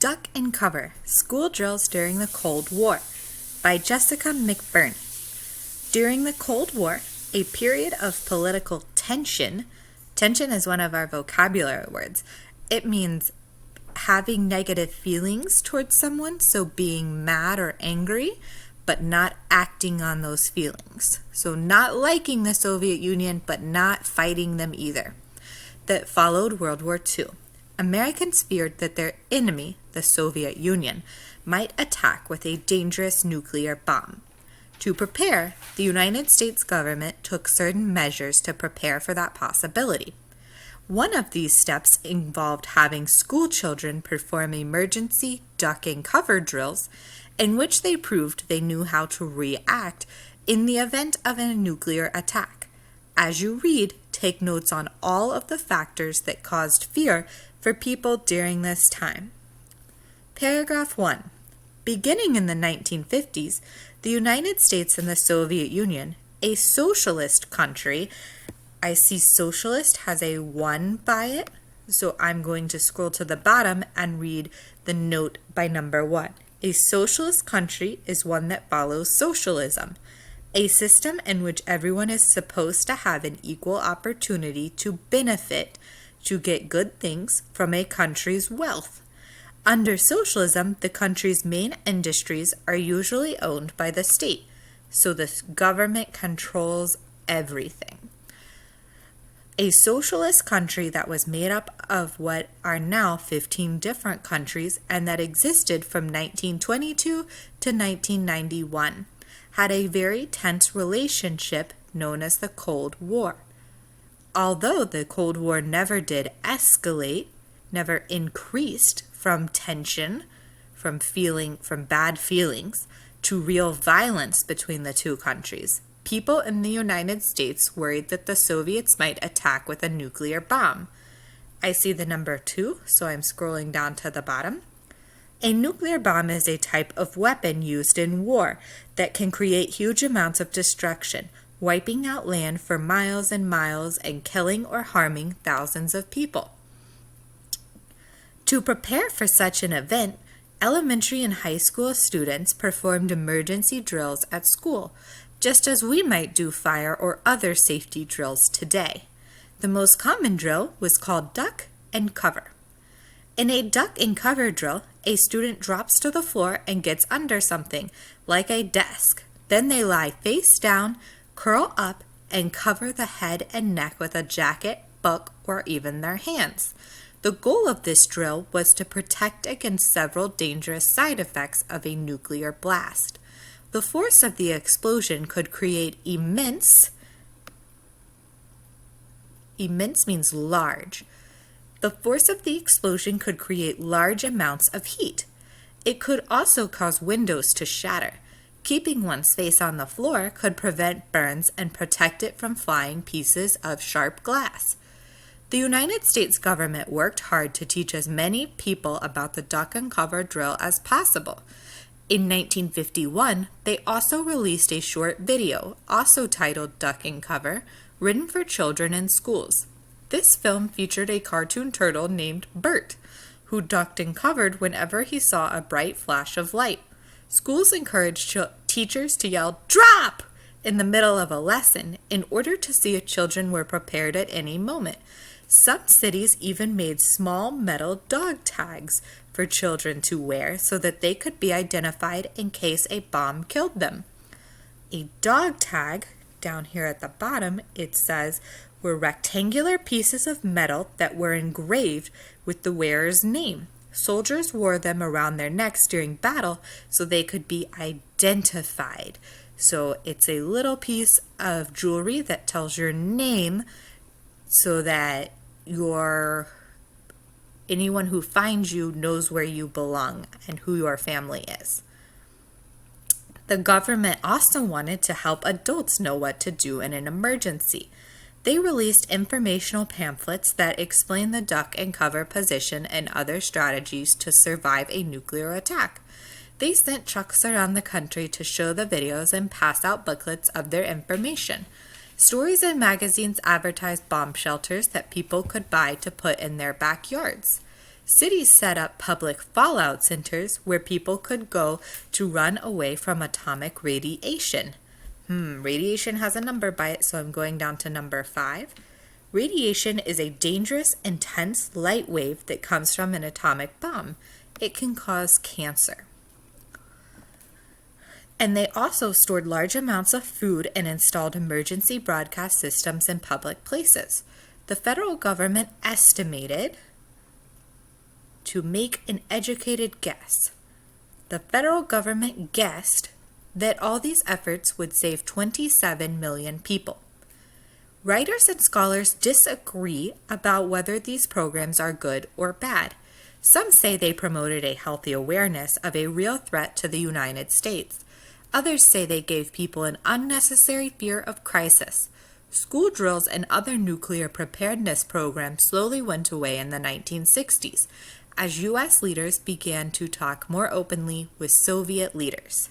Duck and Cover, School Drills During the Cold War by Jessica McBurney. During the Cold War, a period of political tension is one of our vocabulary words. It means having negative feelings towards someone, so being mad or angry, but not acting on those feelings. So not liking the Soviet Union, but not fighting them either. That followed World War II. Americans feared that their enemy, the Soviet Union, might attack with a dangerous nuclear bomb. To prepare, the United States government took certain measures to prepare for that possibility. One of these steps involved having school children perform emergency duck and cover drills in which they proved they knew how to react in the event of a nuclear attack. As you read, take notes on all of the factors that caused fear for people during this time. Paragraph 1. Beginning in the 1950s, the United States and the Soviet Union, a socialist country, I see socialist has a 1 by it, so I'm going to scroll to the bottom and read the note by number 1. A socialist country is one that follows socialism, a system in which everyone is supposed to have an equal opportunity to benefit, to get good things from a country's wealth. Under socialism, the country's main industries are usually owned by the state, so the government controls everything. A socialist country that was made up of what are now 15 different countries and that existed from 1922 to 1991 had a very tense relationship known as the Cold War. Although the Cold War never did escalate, never increased from tension, from bad feelings, to real violence between the two countries, people in the United States worried that the Soviets might attack with a nuclear bomb. I see the number 2, so I'm scrolling down to the bottom. A nuclear bomb is a type of weapon used in war that can create huge amounts of destruction, wiping out land for miles and miles and killing or harming thousands of people. To prepare for such an event, elementary and high school students performed emergency drills at school, just as we might do fire or other safety drills today. The most common drill was called duck and cover. In a duck and cover drill, a student drops to the floor and gets under something, like a desk. Then they lie face down, curl up, and cover the head and neck with a jacket, book, or even their hands. The goal of this drill was to protect against several dangerous side effects of a nuclear blast. The force of the explosion could create immense means large. The force of the explosion could create large amounts of heat. It could also cause windows to shatter. Keeping one's face on the floor could prevent burns and protect it from flying pieces of sharp glass. The United States government worked hard to teach as many people about the duck and cover drill as possible. In 1951, they also released a short video, also titled Duck and Cover, written for children in schools. This film featured a cartoon turtle named Bert, who ducked and covered whenever he saw a bright flash of light. Schools encouraged teachers to yell, "Drop!" in the middle of a lesson in order to see if children were prepared at any moment. Some cities even made small metal dog tags for children to wear so that they could be identified in case a bomb killed them. A dog tag, down here at the bottom, it says, were rectangular pieces of metal that were engraved with the wearer's name. Soldiers wore them around their necks during battle so they could be identified. So it's a little piece of jewelry that tells your name so that anyone who finds you knows where you belong and who your family is. The government also wanted to help adults know what to do in an emergency. They released informational pamphlets that explain the duck and cover position and other strategies to survive a nuclear attack. They sent trucks around the country to show the videos and pass out booklets of their information. Stories and magazines advertised bomb shelters that people could buy to put in their backyards. Cities set up public fallout centers where people could go to run away from atomic radiation. Radiation has a number by it, so I'm going down to number 5. Radiation is a dangerous, intense light wave that comes from an atomic bomb. It can cause cancer. And they also stored large amounts of food and installed emergency broadcast systems in public places. The federal government estimated, to make an educated guess, the federal government guessed that all these efforts would save 27 million people. Writers and scholars disagree about whether these programs are good or bad. Some say they promoted a healthy awareness of a real threat to the United States. Others say they gave people an unnecessary fear of crisis. School drills and other nuclear preparedness programs slowly went away in the 1960s as U.S. leaders began to talk more openly with Soviet leaders.